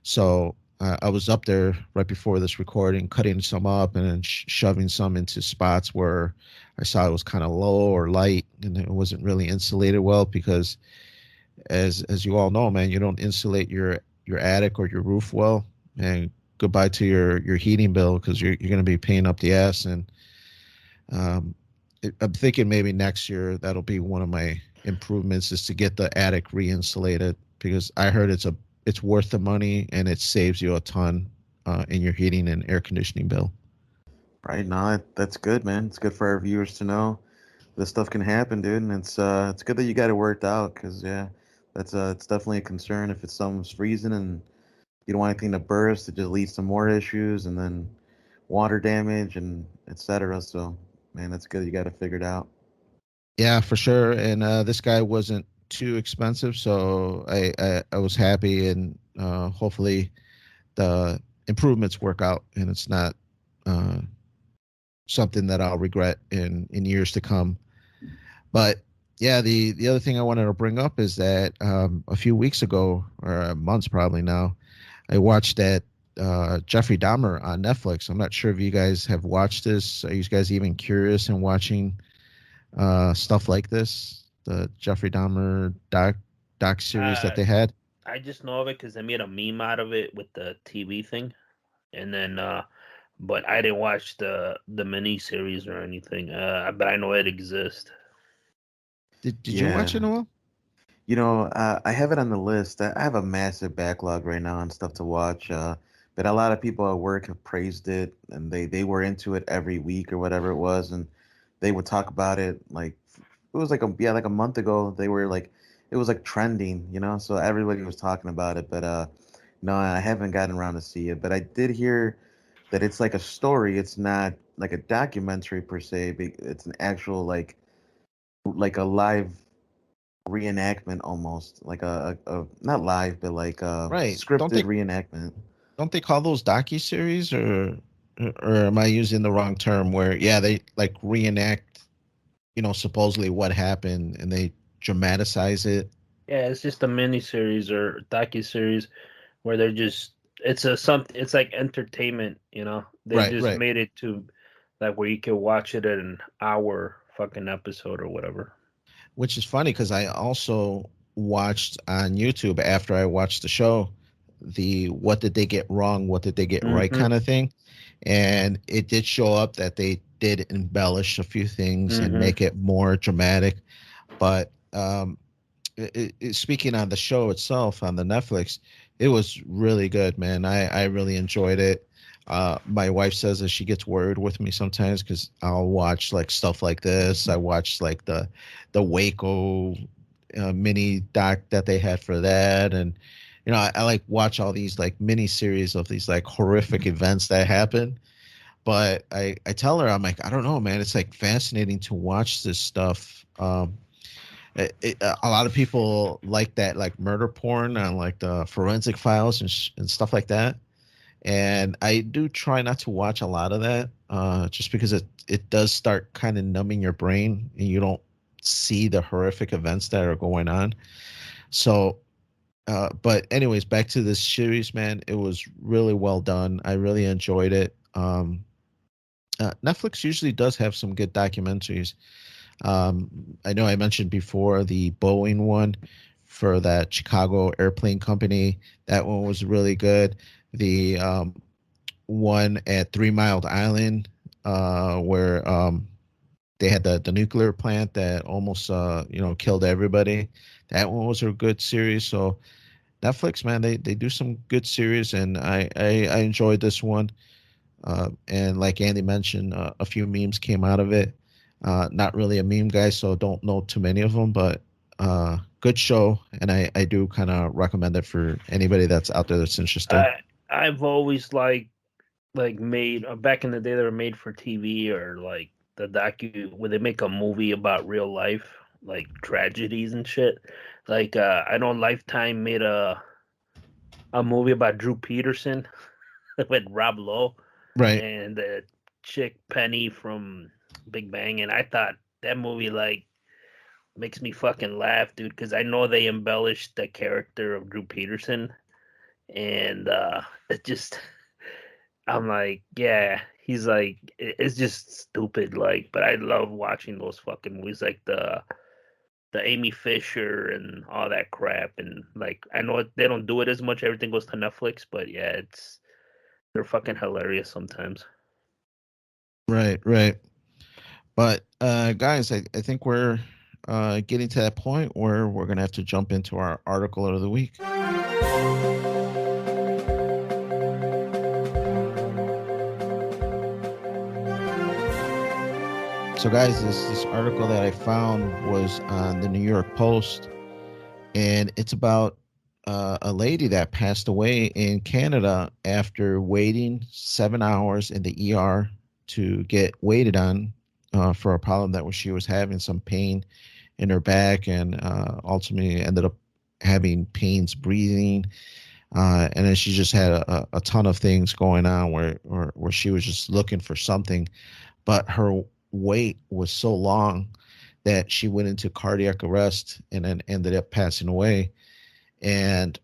So I was up there right before this recording, cutting some up and then shoving some into spots where I saw it was kind of low or light, and it wasn't really insulated well, because as you all know, man, you don't insulate your attic or your roof well, and goodbye to your heating bill, because you're going to be paying up the ass. And I'm thinking maybe next year that'll be one of my improvements, is to get the attic reinsulated, because I heard it's worth the money and it saves you a ton in your heating and air conditioning bill. Right now, that's good, man. It's good for our viewers to know this stuff can happen, dude. And it's good that you got it worked out, because yeah, that's it's definitely a concern if it's something's freezing and you don't want anything to burst. It just leads to more issues and then water damage and etc. So, man, that's good. You got it figured out. Yeah, for sure. And this guy wasn't too expensive, so I was happy, and hopefully the improvements work out and it's not uh, something that I'll regret in years to come. But yeah, the other thing I wanted to bring up is that a few weeks ago, or months probably now, I watched that Jeffrey Dahmer on Netflix. I'm not sure if you guys have watched this. Are you guys even curious in watching stuff like this? The Jeffrey Dahmer doc series that they had. I just know of it because they made a meme out of it with the TV thing, and then but I didn't watch the mini series or anything. But I know it exists. Did you Yeah. watch it, Noel? You know, I have it on the list. I have a massive backlog right now on stuff to watch. But a lot of people at work have praised it, and they were into it every week or whatever it was, and they would talk about it like it was like like a month ago. They were like it was like trending, you know. So everybody was talking about it. But no, I haven't gotten around to see it. But I did hear that it's like a story. It's not like a documentary per se. It's an actual like a live reenactment almost like a not live but like a Right. scripted reenactment. Don't they call those docu-series, or am I using the wrong term, where yeah, they like reenact, supposedly what happened, and they dramatize it? Yeah, it's just a mini series or docu series where they're just it's like entertainment, you know. They Right, just right. made it to like where you can watch it in an hour fucking episode or whatever. Which is funny, because I also watched on YouTube, after I watched the show, the what did they get wrong, what did they get right Mm-hmm. kind of thing. And it did show up that they did embellish a few things and Mm-hmm. make it more dramatic. But speaking on the show itself on the Netflix, it was really good, man. I really enjoyed it. My wife says that she gets worried with me sometimes, because I'll watch like stuff like this. I watched like the Waco mini doc that they had for that, and I like watch all these like mini series of these like horrific events that happen. But I tell her, I'm like, I don't know, man. It's like fascinating to watch this stuff. A lot of people like that, like murder porn on like the forensic files and stuff like that. And I do try not to watch a lot of that, just because it does start kind of numbing your brain, and you don't see the horrific events that are going on. So, but anyways, back to this series, man. It was really well done. I really enjoyed it. Netflix usually does have some good documentaries. I know I mentioned before the Boeing one for that Chicago airplane company. That one was really good. The one at 3 Mile Island, where they had the nuclear plant that almost killed everybody. That one was a good series. So Netflix, man, they do some good series, and I enjoyed this one. And like Andy mentioned, a few memes came out of it. Not really a meme guy, so don't know too many of them, but good show, and I do kind of recommend it for anybody that's out there that's interested. I've always like made back in the day they were made for TV, or like the docu where they make a movie about real life like tragedies and shit. Like I know Lifetime made a movie about Drew Peterson with Rob Lowe Right. and the chick Penny from Big Bang, and I thought that movie like makes me fucking laugh, dude, because I know they embellished the character of Drew Peterson, and it just I'm like, yeah, he's like, it's just stupid, like, but I love watching those fucking movies, like the Amy Fisher and all that crap, and like I know they don't do it as much. Everything goes to Netflix, but yeah, They're fucking hilarious sometimes. Right, right. But guys, I think we're getting to that point where we're gonna have to jump into our article of the week. So, guys, this article that I found was on the New York Post, and it's about a lady that passed away in Canada after waiting 7 hours in the ER to get waited on for a problem that she was having some pain in her back, and ultimately ended up having pains breathing. And then she just had a ton of things going on where she was just looking for something, but her wait was so long that she went into cardiac arrest and then ended up passing away. And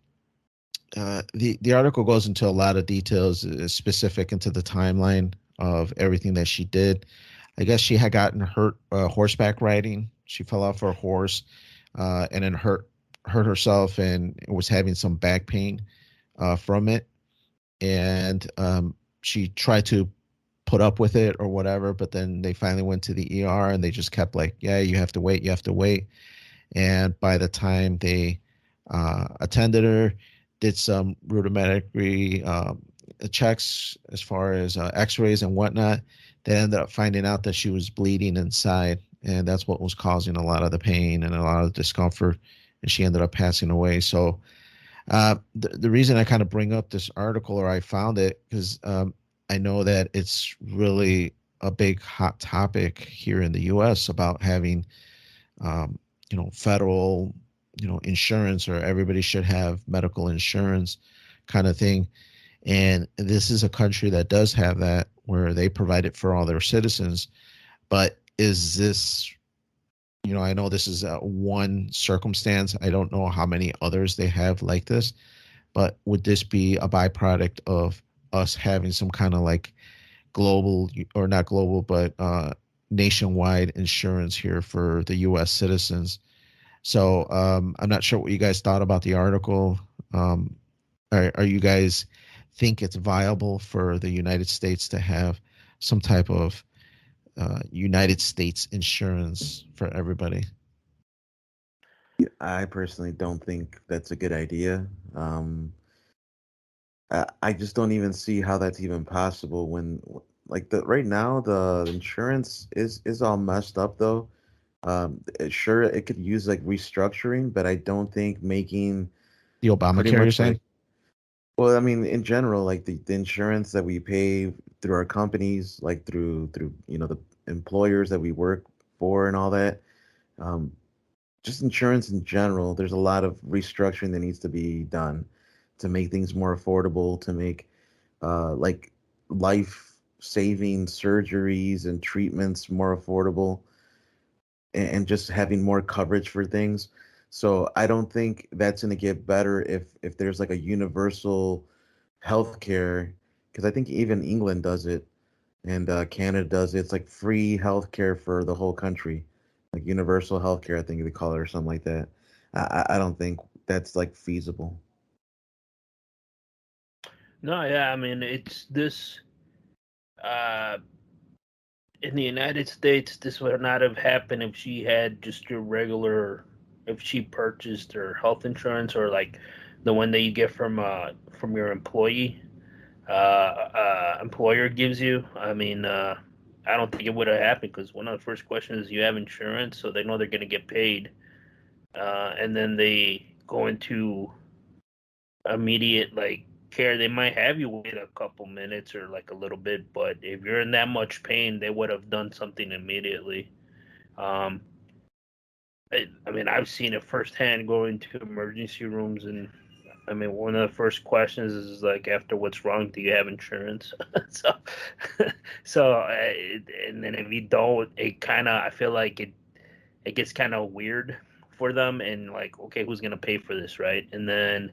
the article goes into a lot of details, specific into the timeline of everything that she did. I guess she had gotten hurt horseback riding. She fell off her horse, and then hurt herself and was having some back pain from it. And she tried to put up with it or whatever, but then they finally went to the ER and they just kept like, yeah, you have to wait, you have to wait. And by the time they attended her, did some rudimentary checks as far as x-rays and whatnot, they ended up finding out that she was bleeding inside, and that's what was causing a lot of the pain and a lot of discomfort, and she ended up passing away. So the reason I kind of bring up this article, or I found it, because I know that it's really a big hot topic here in the U.S. about having, federal, insurance, or everybody should have medical insurance kind of thing. And this is a country that does have that, where they provide it for all their citizens. But is this, I know this is one circumstance. I don't know how many others they have like this, but would this be a byproduct of us having some kind of like global, or not global, but nationwide insurance here for the U.S. citizens? So I'm not sure what you guys thought about the article. Are you guys think it's viable for the United States to have some type of United States insurance for everybody? I personally don't think that's a good idea. I just don't even see how that's even possible when, like, the right now the insurance is all messed up though. Sure, it could use like restructuring, but I don't think making The pretty Obamacare, you're much saying? like, well, I mean, in general, like the insurance that we pay through our companies, like through the employers that we work for and all that, um, just insurance in general. There's a lot of restructuring that needs to be done to make things more affordable, to make like life saving surgeries and treatments more affordable, and just having more coverage for things. So I don't think that's going to get better if there's like a universal healthcare, because I think even England does it, and Canada does it. It's like free healthcare for the whole country, like universal healthcare, I think they call it, or something like that. I don't think that's like feasible. No, yeah, I mean it's this. Uh, in the United States, this would not have happened if she had just your regular, if she purchased her health insurance, or like the one that you get from your employer gives you. I mean, I don't think it would have happened, because one of the first questions is, you have insurance, so they know they're going to get paid, and then they go into immediate like care. They might have you wait a couple minutes or like a little bit, but if you're in that much pain, they would have done something immediately. Um, I mean, I've seen it firsthand going to emergency rooms, and I mean, one of the first questions is like, after what's wrong, do you have insurance? so, and then if you don't, it kind of, I feel like it gets kind of weird for them, and like, okay, who's gonna pay for this, right? And then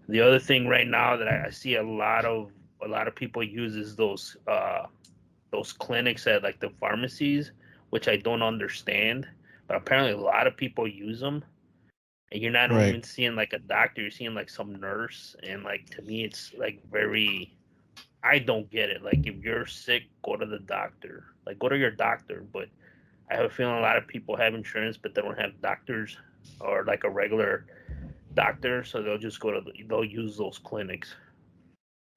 the other thing right now that I see a lot of people use is those clinics at like the pharmacies, which I don't understand, but apparently a lot of people use them. And you're not Right. even seeing like a doctor, you're seeing like some nurse, and like to me it's like very, I don't get it. Like, if you're sick, go to the doctor. Like, go to your doctor. But I have a feeling a lot of people have insurance, but they don't have doctors or like a regular doctor, so they'll just they'll use those clinics.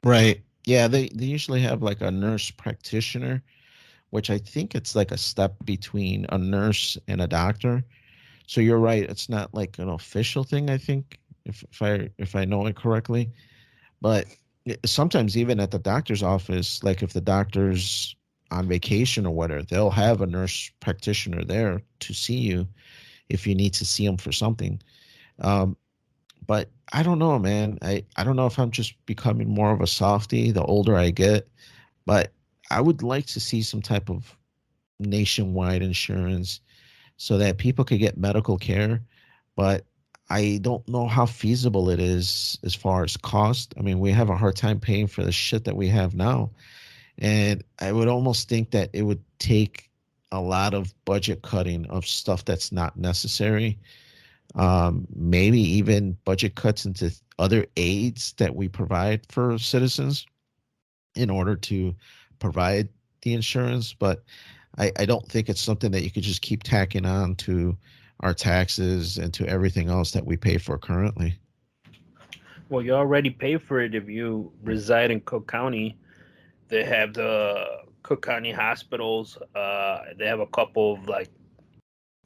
Right. Yeah, they usually have like a nurse practitioner, which I think it's like a step between a nurse and a doctor. So you're right, it's not like an official thing, I think, if I know it correctly. But sometimes even at the doctor's office, like if the doctor's on vacation or whatever, they'll have a nurse practitioner there to see you if you need to see them for something. Um, but I don't know, man. I don't know if I'm just becoming more of a softie the older I get, but I would like to see some type of nationwide insurance so that people could get medical care. But I don't know how feasible it is as far as cost. I mean, we have a hard time paying for the shit that we have now. And I would almost think that it would take a lot of budget cutting of stuff that's not necessary. Maybe even budget cuts into other aids that we provide for citizens in order to provide the insurance. But I don't think it's something that you could just keep tacking on to our taxes and to everything else that we pay for currently. Well, you already pay for it if you reside in Cook County. They have the Cook County hospitals. They have a couple of like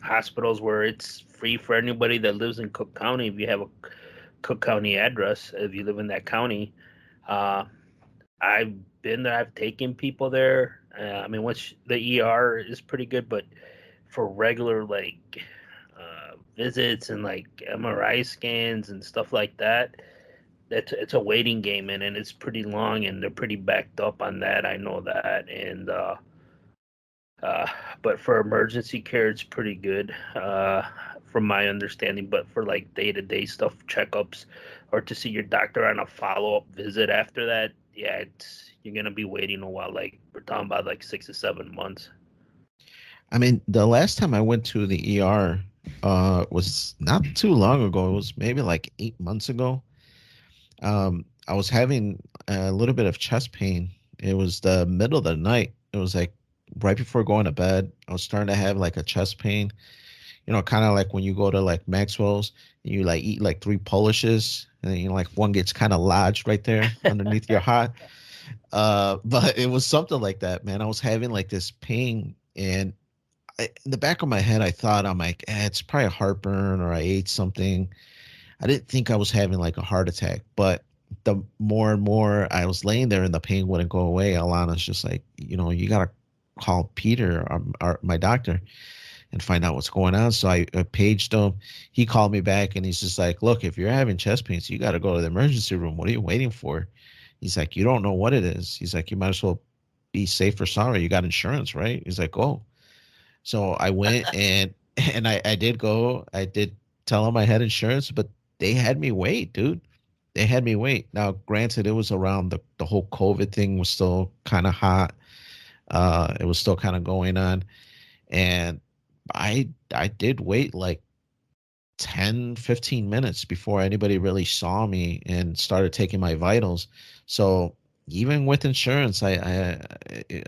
hospitals where it's free for anybody that lives in Cook County. If you have a Cook County address, if you live in that county, uh, I've been there. I've taken people there. I mean, once the ER is pretty good, but for regular like visits and like MRI scans and stuff like that, it's a waiting game, and it's pretty long, and they're pretty backed up on that. I know that, and uh, but for emergency care, it's pretty good, from my understanding. But for like day-to-day stuff, checkups, or to see your doctor on a follow-up visit after that, yeah, you're gonna be waiting a while. Like, we're talking about like 6 to 7 months. I mean, the last time I went to the ER was not too long ago. It was maybe like 8 months ago. I was having a little bit of chest pain. It was the middle of the night. It was like right before going to bed. I was starting to have like a chest pain. You know, kind of like when you go to like Maxwell's and you like eat like three Polishes and then, you know, like one gets kind of lodged right there underneath your heart. But it was something like that, man. I was having like this pain, and in the back of my head, I thought, I'm like, it's probably a heartburn or I ate something. I didn't think I was having like a heart attack, but the more and more I was laying there and the pain wouldn't go away, Alana's just like, you gotta call Peter, my doctor, and find out what's going on. So I paged him. He called me back and he's just like, look, if you're having chest pains, you got to go to the emergency room. What are you waiting for? He's like, you don't know what it is. He's like, you might as well be safe or sorry. You got insurance, right? He's like, oh. So I went and I did go. I did tell them I had insurance, but they had me wait, dude. They had me wait. Now, granted, it was around the whole COVID thing was still kind of hot. It was still kind of going on, and I did wait like 10, 15 minutes before anybody really saw me and started taking my vitals. So even with insurance, I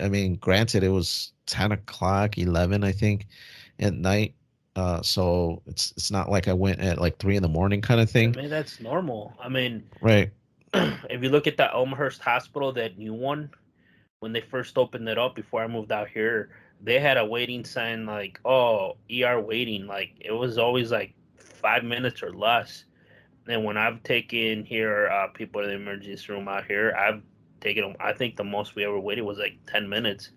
mean, granted, it was 10 o'clock, 11, I think, at night. So it's not like I went at like 3 in the morning kind of I thing. mean, that's normal. I mean, Right. if you look at the Elmhurst Hospital, that new one, when they first opened it up before I moved out here, they had a waiting sign like, oh, ER waiting. Like, it was always like 5 minutes or less. And when I've taken here people in the emergency room out here, I've taken them. I think the most we ever waited was like 10 minutes,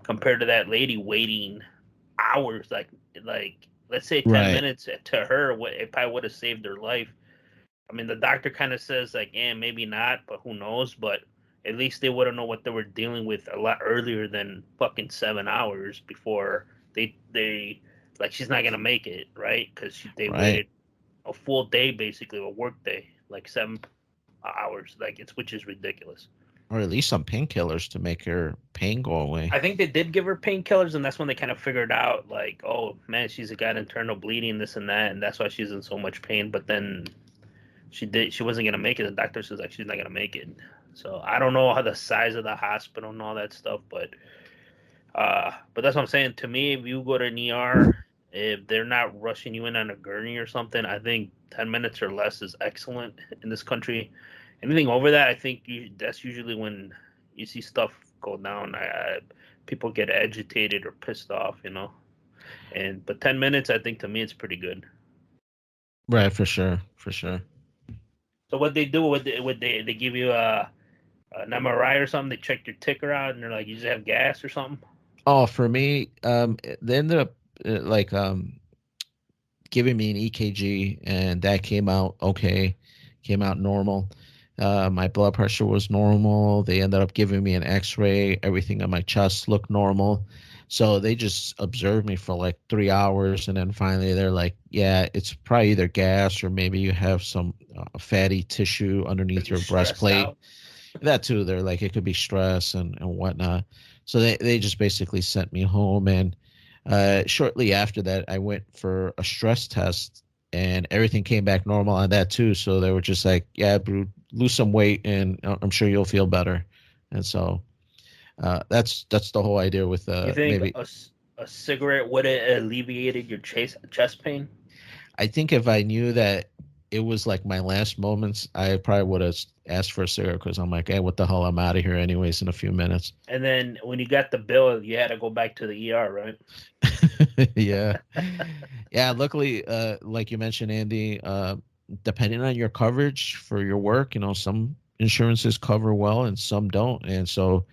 compared to that lady waiting hours. Like let's say ten Right. minutes to her, it probably would have saved her life. I mean, the doctor kind of says like, yeah, maybe not, but who knows? But at least they would have known what they were dealing with a lot earlier than fucking 7 hours before they like, she's not gonna make it, right? Because they Right. waited a full day, basically a work day, like 7 hours, like, which is ridiculous. Or at least some painkillers to make your pain go away. I think they did give her painkillers, and that's when they kind of figured out, like, oh man, she's got internal bleeding, this and that, and that's why she's in so much pain. But then she wasn't gonna make it. The doctor says like she's not gonna make it. So I don't know how the size of the hospital and all that stuff, but that's what I'm saying. To me, if you go to an ER, if they're not rushing you in on a gurney or something, I think 10 minutes or less is excellent in this country. Anything over that, I think that's usually when you see stuff go down. People get agitated or pissed off, you know. But 10 minutes, I think to me, it's pretty good. Right, for sure, for sure. So what they do, they give you an MRI or something? They check your ticker out, and they're like, you just have gas or something. Oh, for me, they ended up like giving me an EKG, and that came out okay, came out normal. My blood pressure was normal. They ended up giving me an X-ray. Everything on my chest looked normal. So they just observed me for like 3 hours, and then finally they're like, "Yeah, it's probably either gas or maybe you have some fatty tissue underneath You're your stressed breastplate." out. That too, they're like, it could be stress and whatnot. So they just basically sent me home, and shortly after that, I went for a stress test, and everything came back normal on that too. So they were just like, "Yeah, bro, lose some weight, and I'm sure you'll feel better." And so that's the whole idea with You think maybe. a cigarette would have alleviated your chest pain? I think if I knew that it was like my last moments, I probably would have asked for a cigarette because I'm like, "Hey, what the hell? I'm out of here anyways in a few minutes." And then when you got the bill, you had to go back to the ER, right? Yeah. Yeah, luckily, like you mentioned, Andy, depending on your coverage for your work, some insurances cover well and some don't. And so,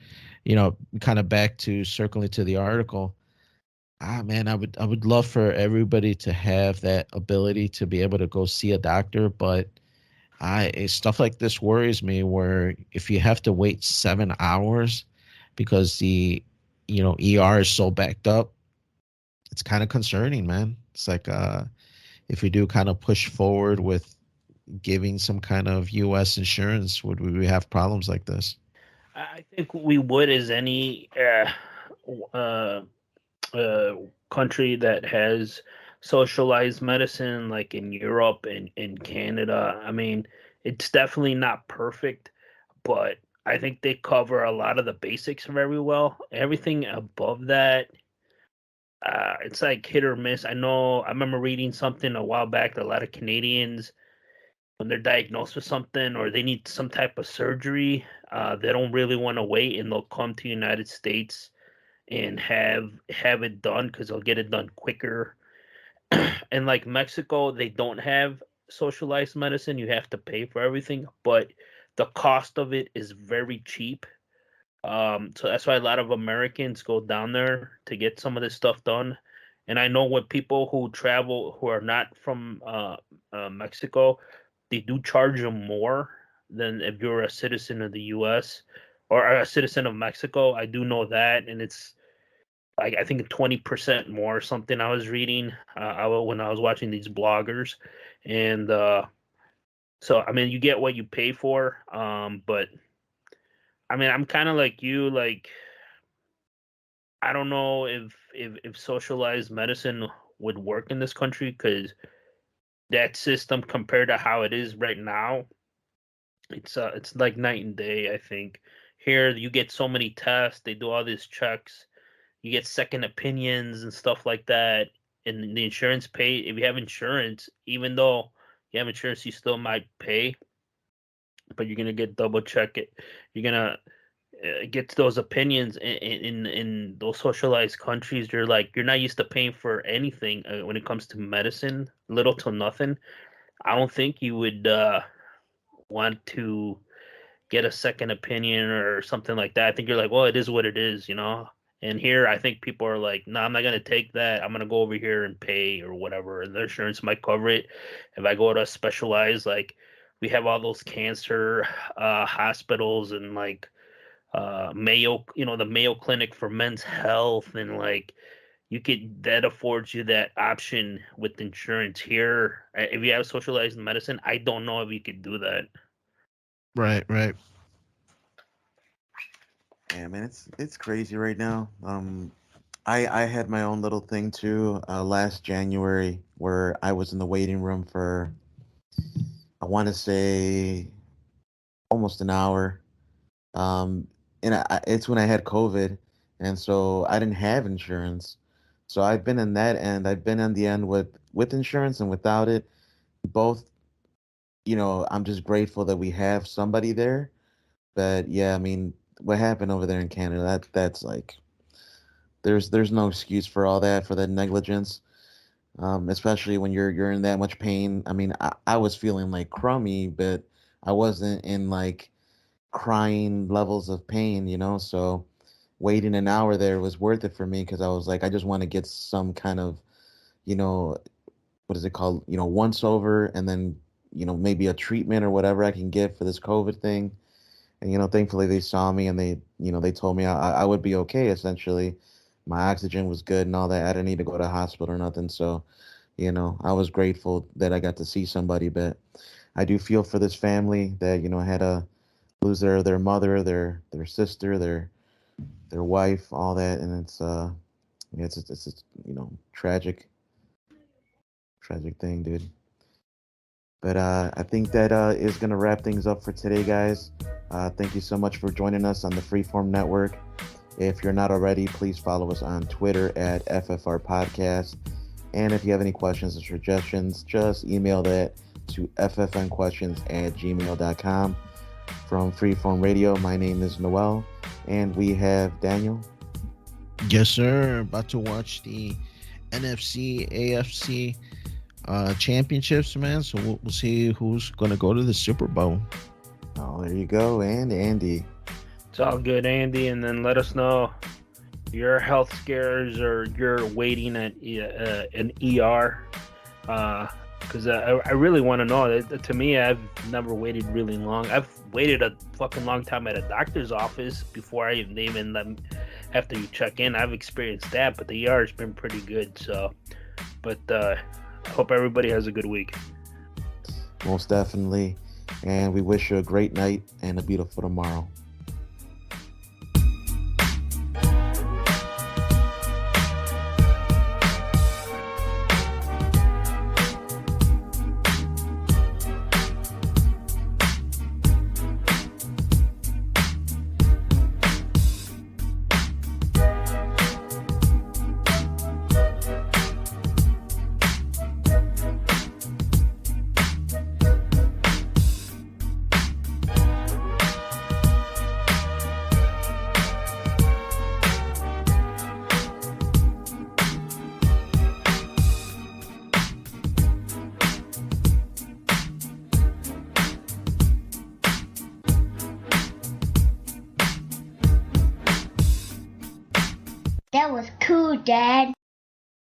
kind of back to circling to the article, man, I would love for everybody to have that ability to be able to go see a doctor, but stuff like this worries me where if you have to wait 7 hours because the ER is so backed up, it's kind of concerning, man. It's like if we do kind of push forward with giving some kind of U.S. insurance, would we have problems like this? I think we would, as any uh, uh, country that has socialized medicine, like in Europe and in Canada. I mean, it's definitely not perfect, but I think they cover a lot of the basics very well. Everything above that, it's like hit or miss. I remember reading something a while back that a lot of Canadians, when they're diagnosed with something or they need some type of surgery, they don't really want to wait and they'll come to United States and have it done because they'll get it done quicker. And like Mexico, they don't have socialized medicine. You have to pay for everything, but the cost of it is very cheap. So that's why a lot of Americans go down there to get some of this stuff done. And I know what people who travel who are not from Mexico, they do charge them more than if you're a citizen of the U.S. or a citizen of Mexico. I do know that, and it's like I think 20% more or something. I was reading when I was watching these bloggers, and so I mean, you get what you pay for. But I mean, I'm kind of like you. Like, I don't know if socialized medicine would work in this country because that system compared to how it is right now, it's like night and day. I think here you get so many tests, they do all these checks, you get second opinions and stuff like that, and the insurance pay. If you have insurance, even though you have insurance, you still might pay, but you're gonna get double check it. You're gonna get those opinions in those socialized countries. You're not used to paying for anything when it comes to medicine, little to nothing. I don't think you would want to get a second opinion or something like that. I think you're like, well, it is what it is, you know. And here, I think people are like, no, I'm not gonna take that. I'm gonna go over here and pay or whatever, and the insurance might cover it. If I go to a specialized, like we have all those cancer hospitals and like Mayo, the Mayo Clinic for men's health, and like that affords you that option with insurance here. If you have socialized medicine, I don't know if you could do that. Right, right. Yeah, man, it's crazy right now. I had my own little thing too last January where I was in the waiting room for I want to say almost an hour, And it's when I had COVID, and so I didn't have insurance. So I've been in that end. I've been in the end with insurance and without it. Both, I'm just grateful that we have somebody there. But yeah, I mean, what happened over there in Canada, that's like there's no excuse for all that, for that negligence. Especially when you're in that much pain. I mean, I was feeling like crummy, but I wasn't in like crying levels of pain, so waiting an hour there was worth it for me because I was like, I just want to get some kind of, you know, what is it called? Once over, and then, maybe a treatment or whatever I can get for this COVID thing. And, thankfully they saw me and they told me I would be okay, essentially. My oxygen was good and all that. I didn't need to go to the hospital or nothing. So, I was grateful that I got to see somebody, but I do feel for this family that, had to lose their mother, their sister, their wife, all that. And it's tragic, tragic thing, dude. But I think that is going to wrap things up for today, guys. Thank you so much for joining us on the Freeform Network. If you're not already, please follow us on Twitter at FFR Podcast. And if you have any questions or suggestions, just email that to ffnquestions@gmail.com. From Freeform Radio, my name is Noel, and we have Daniel. Yes, sir. About to watch the NFC, AFC championships, man. So we'll see who's going to go to the Super Bowl. Oh, there you go. And Andy. It's all good, Andy. And then let us know your health scares or you're waiting at an ER. Because I really want to know. To me, I've never waited really long. I've waited a fucking long time at a doctor's office before they even let me, after you check in. I've experienced that, but the ER has been pretty good. So, but I hope everybody has a good week. Most definitely. And we wish you a great night and a beautiful tomorrow. That was cool, Dad.